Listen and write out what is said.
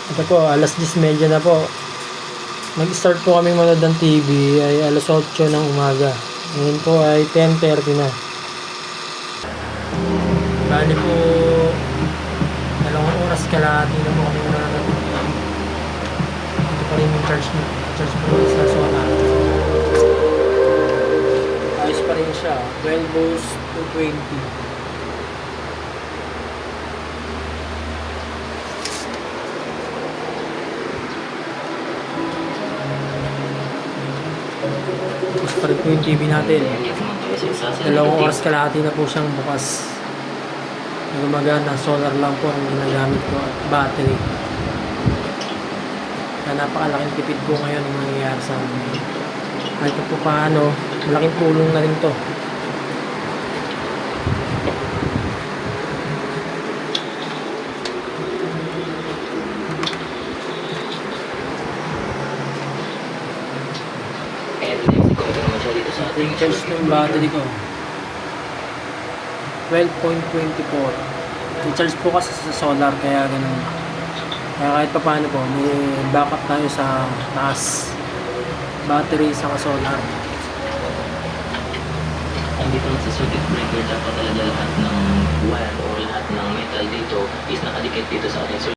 Ito po, alas 10:30 na po. Nag-start po kami manood ng TV ay alas 8 ng umaga. Ngayon po ay 10:30 na. Bali po, 2 oras kalahati na po kami nanonood. Ito pa rin yung charge po sa solar. Ayos pa rin siya, 12 volts to 20. Tapos pa rin po yung TV natin. 2 oras kalahati na po siyang bukas. Gumagana, solar lang po ang ginagamit ko at battery. Kaya napakalaking tipid po ngayon ang nangyayari sa amin. Kahit po paano, malaking tulong na rin to. Yung charge ng battery ko 12.24. Yung charge po kasi sa solar kaya ganun. Kaya kahit pa paano po may backup tayo sa taas battery sa solar. Dito sa circuit breaker, dapat talaga lahat ng wire o lahat ng metal dito is nakadikit dito sa ating circuit.